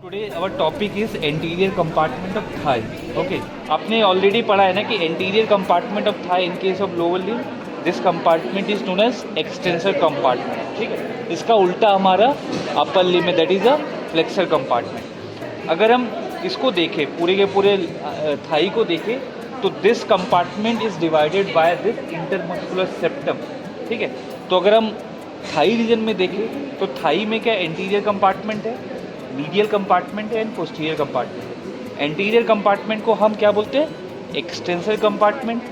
Today our topic is anterior compartment of thigh. Okay, आपने already पढ़ा है ना कि anterior compartment of thigh in case of lower limb this compartment is known as extensor compartment. ठीक है, इसका उल्टा हमारा अपर लिम्ब में that is a flexor compartment. अगर हम इसको देखें पूरे के पूरे थाई को देखें तो this compartment is divided by this intermuscular septum. ठीक है, तो अगर हम थाई रीजन में देखें तो थाई में क्या एंटीरियर कंपार्टमेंट है, मीडियल कंपार्टमेंट है and posterior compartment. Anterior compartment को हम क्या बोलते हैं, एक्सटेंसर कंपार्टमेंट।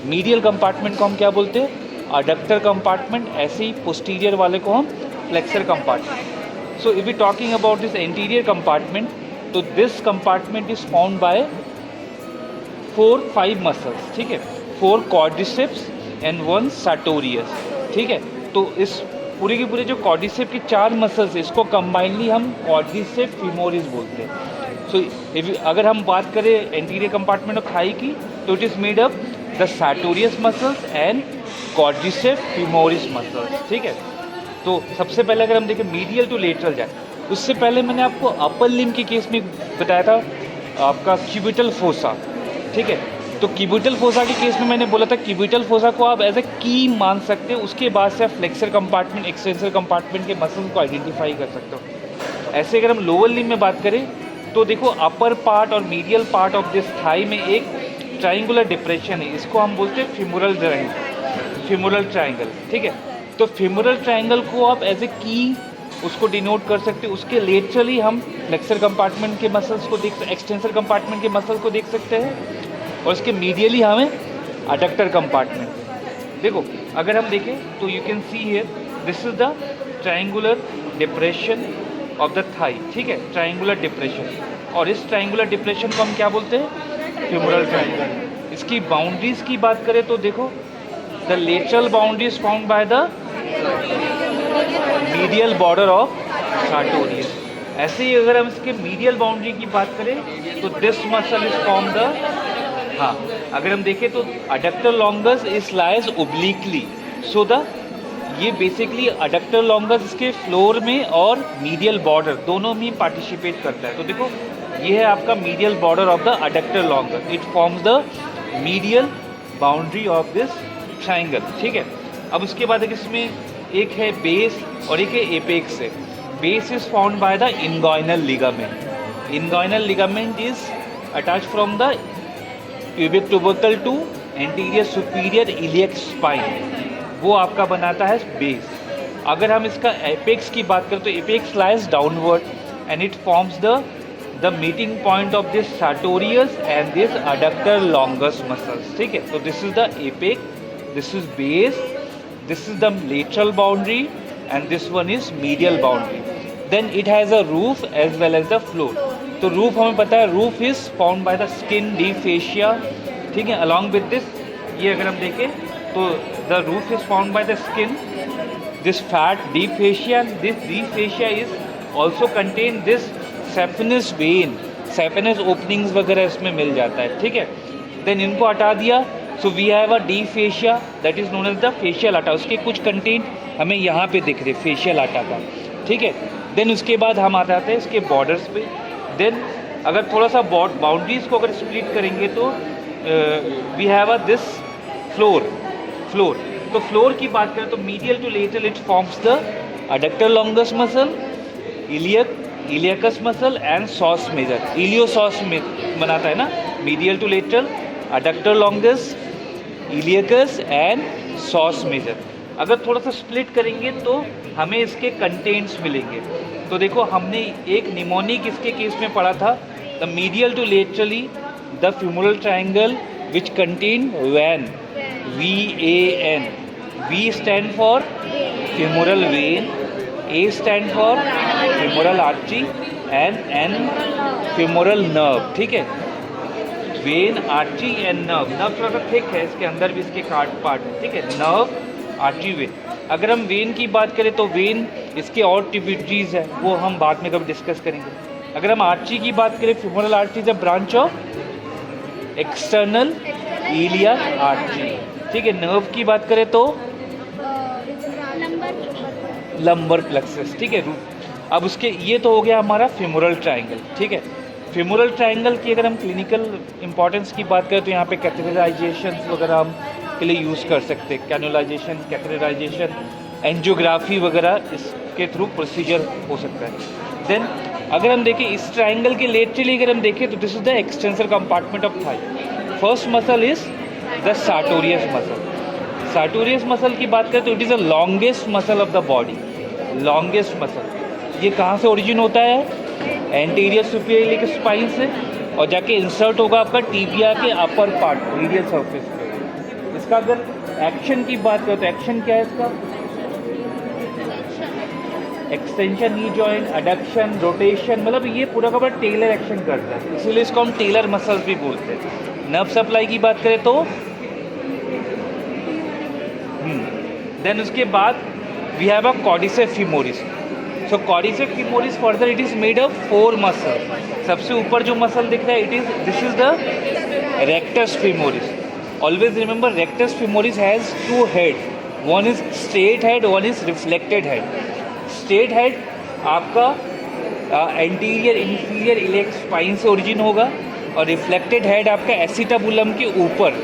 मीडियल कंपार्टमेंट को हम क्या बोलते हैं, अडक्टर कंपार्टमेंट। ऐसे ही पोस्टीरियर वाले को हम flexor compartment. So if we talking about this anterior compartment, तो this compartment is found by 4-5 muscles. ठीक है, 4 quadriceps एंड 1 sartorius। ठीक है, तो इस पूरे के पूरे जो quadriceps के 4 मसल्स है इसको कंबाइनली हम quadriceps femoris बोलते हैं। सो अगर हम बात करें एंटीरियर कंपार्टमेंट ऑफ थाई की, तो it is made up the sartorius muscles and quadriceps femoris muscles. ठीक है, तो सबसे पहले अगर हम देखें मीडियल टू लेटरल जाए, उससे पहले मैंने आपको अपर लिम्ब के केस में बताया था आपका क्यूबिटल फोसा। ठीक है, तो क्यूबिटल फोसा के केस में मैंने बोला था क्यूबिटल फोसा को आप एज ए की मान सकते हो, उसके बाद से आप फ्लेक्सर कंपार्टमेंट एक्सटेंसर कंपार्टमेंट के मसल्स को आइडेंटिफाई कर सकते हो। ऐसे अगर हम लोअर लिम्ब में बात करें तो देखो अपर पार्ट और medial part of this thigh में एक ट्राइंगुलर डिप्रेशन है, इसको हम बोलते हैं फिमोरल ट्राइंगल। ठीक है, तो फिमोरल ट्राइंगल को आप एज ए की उसको डिनोट कर सकते हो। उसके लेटरली हम फ्लेक्सर कंपार्टमेंट के मसल्स को एक्सटेंसर कंपार्टमेंट के मसल्स को देख सकते हैं, और उसके मीडियली हमें अडक्टर कंपार्टमेंट। देखो अगर हम देखें तो you can see here this is the triangular depression of the thigh. ठीक है, ट्राइंगुलर डिप्रेशन, और इस ट्राइंगुलर डिप्रेशन को हम क्या बोलते हैं, फ्यूमरल ट्राइंगल। इसकी बाउंड्रीज की बात करें तो देखो the lateral boundary is found by the medial border of sartorius। ऐसे ही अगर हम इसके मीडियल बाउंड्री की बात करें तो this muscle is form the, हाँ अगर हम देखें तो adductor longus is lies obliquely. So the ये बेसिकली अडक्टर लॉन्गस इसके फ्लोर में और मीडियल बॉर्डर दोनों में पार्टिसिपेट करता है। तो देखो ये है आपका medial border of the adductor longus, it forms the medial boundary of this triangle. ठीक है, अब उसके बाद इसमें एक है बेस और एक है एपेक्स है। Base is found by the inguinal ligament. Inguinal ligament is attach from the cubic tubercle to anterior superior iliac spine, वो आपका बनाता है बेस। अगर हम इसका एपेक्स की बात करें तो apex lies downward and it forms the meeting point of this sartorius and this adductor longus muscles. ठीक है, तो this is the apex, this is base, this is the lateral boundary and this one is medial boundary. Then it has a roof as well as the floor. तो roof हमें पता है, roof is formed by the skin, deep fascia. ठीक है, along with this ये अगर हम देखें तो the roof is formed by the skin, this fat deep fascia, this deep fascia is also contain this saphenous vein, saphenous openings वगैरह इसमें मिल जाता है। ठीक है, then इनको हटा दिया, so we have a deep fascia that is known as the fascia lata. उसके कुछ कंटेंट हमें यहाँ पे दिख रहे फेशियल आटा का। ठीक है, देन उसके बाद हम आ जाते हैं इसके बॉर्डर्स पे। देन अगर थोड़ा सा बाउंड्रीज को अगर स्प्लिट करेंगे तो we have a this floor. तो फ्लोर की बात करें तो medial to lateral it forms the adductor longus muscle, iliacus muscle and psoas major. Iliopsoas में बनाता है ना, medial to lateral, adductor longus, iliacus and psoas major. अगर थोड़ा सा स्प्लिट करेंगे तो हमें इसके कंटेंट्स मिलेंगे। तो देखो हमने एक निमोनिक इसके केस में पढ़ा था, the medial to laterally the femoral triangle which contain VAN, VAN। V stand for femoral vein, A stand for femoral artery and N femoral nerve. ठीक है, vein, artery and nerve. Nerve थोड़ा सा thick है, इसके अंदर भी इसके part है। ठीक है, नर्व, आर्टरी, वेन। अगर हम वेन की बात करें तो वेन इसके और ट्रिब्यूटरीज है, वो हम बाद में कभी डिस्कस करेंगे। अगर हम आर्टरी की बात करें, femoral artery is a branch of external iliac artery. ठीक है, नर्व की बात करें तो लंबर प्लेक्सस। ठीक है, अब उसके ये तो हो गया हमारा फेमोरल ट्रायंगल, ठीक है। फेमोरल ट्रायंगल की अगर हम क्लिनिकल इंपॉर्टेंस की बात करें तो यहाँ पे कैथेटराइजेशन वगैरह हम के लिए यूज़ कर सकते हैं, कैनुलाइजेशन, कैथेटराइजेशन, एंजियोग्राफी वगैरह इसके थ्रू प्रोसीजर हो सकता है। देन अगर हम देखें इस ट्रायंगल के लेटरली अगर हम देखें तो this is the extensor compartment of Thai. First muscle is the sartorius muscle. Sartorius muscle की बात करें तो it is the longest muscle of the body, longest muscle. ये कहाँ से ओरिजिन होता है? एंटीरियर सुपीरियर इलियक स्पाइन से, और जाके इंसर्ट होगा आपका टीबिया के अपर पार्ट, मीडियल सरफेस पे। इसका अगर एक्शन की बात करें तो एक्शन क्या है इसका? Extension, knee joint, adduction, rotation, मतलब ये पूरा का पूरा टेलर एक्शन करता है, इसीलिए इसको हम टेलर मसल्स भी बोलते हैं। नर्व सप्लाई की बात करें तो देन उसके बाद we have a quadriceps femoris. So quadriceps femoris further it is made of 4 muscle. सबसे ऊपर जो मसल दिख रहा है this is the rectus femoris. Always remember rectus femoris has 2 head, one is straight head, one is reflected head. Straight head आपका anterior inferior iliac spine से origin होगा, और रिफ्लेक्टेड हेड आपका एसिटाबुलम के ऊपर,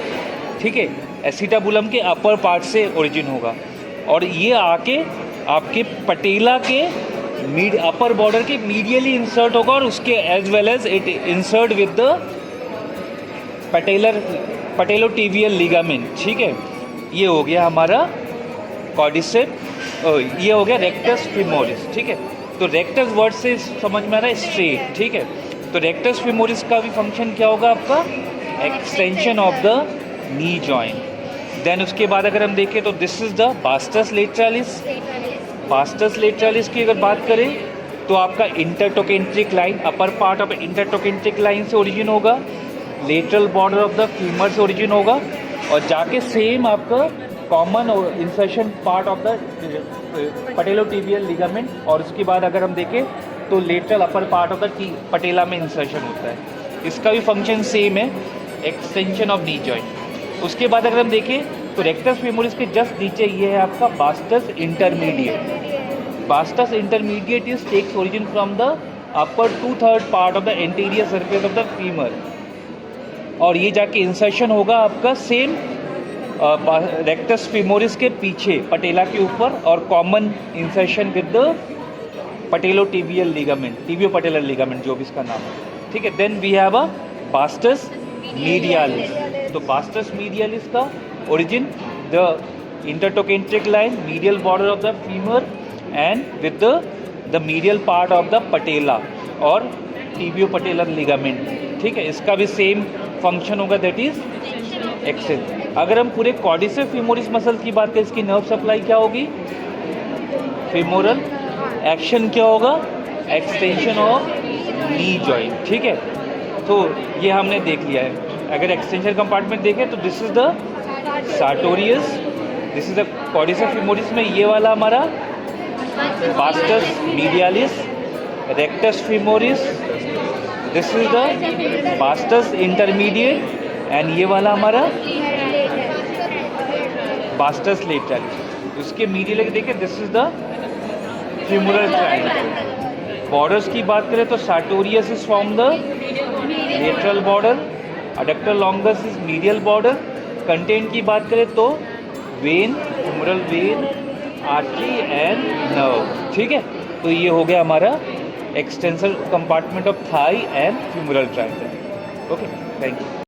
ठीक है, एसिटाबुलम के अपर पार्ट से ओरिजिन होगा, और ये आके आपके पटेला के अपर बॉर्डर के मीडियली इंसर्ट होगा, और उसके as well as it insert with the patellotibial ligament, ठीक है। ये हो गया हमारा क्वाड्रिसेप्स, ये हो गया रेक्टस फीमोरिस, ठीक है। तो रेक्टस वर्ड से समझ में आ रहा है स्ट्रेट, ठीक है। तो रेक्टस फीमोरिस का भी फंक्शन क्या होगा आपका? Extension of the knee joint. Then उसके बाद अगर हम देखें तो this is the vastus lateralis. Vastus lateralis की अगर बात करें तो आपका intertrochanteric line, upper part of intertrochanteric line से ओरिजिन होगा, lateral border of the femur से ओरिजिन होगा, और जाके सेम आपका common insertion part of the patellotibial ligament, और उसके बाद अगर हम देखें तो lateral upper part of the पटेला में इंसर्शन होता है। इसका भी फंक्शन सेम है, एक्सटेंशन ऑफ नी जॉइंट। उसके बाद अगर हम देखें तो रेक्टस फीमोरिस के जस्ट नीचे ये है आपका vastus intermediate. Vastus intermediate is takes origin from the upper 2/3 part of the anterior surface of the femur, और ये जाके इंसर्शन होगा आपका सेम रेक्टस फीमोरिस के पीछे पटेला के ऊपर, और common insertion with the patellotibial ligament, tibio patellar ligament जो भी इसका नाम है, ठीक है। Then we have a vastus medialis. तो बास्टस मीडियालिस का origin the intertrochanteric line, medial border of the femur and with the medial part of the patella और टिबियो पटेलर लिगामेंट, ठीक है। इसका भी सेम फंक्शन होगा, दैट इज एक्सेल। अगर हम पूरे क्वाड्रिसेप्स फीमोरिस मसल की बात करें, इसकी नर्व सप्लाई क्या होगी? फेमोरल। एक्शन क्या होगा? एक्सटेंशन ऑफ नी जॉइंट, ठीक है। तो ये हमने देख लिया है। अगर एक्सटेंशन कंपार्टमेंट देखें तो this is the sartorius, this is the quadriceps femoris में ये वाला हमारा vastus medialis, rectus femoris, this is the vastus intermediate, and ये वाला हमारा बास्टस लेटरालिस। उसके मीडियल देखें this is the femoral triangle. Borders की बात करें तो sartorius is from the lateral border, adductor longus is medial border. Content की बात करें तो vein, femoral vein, artery and nerve, ठीक है। तो ये हो गया हमारा extensor compartment of thigh and femoral triangle. Okay, thank you.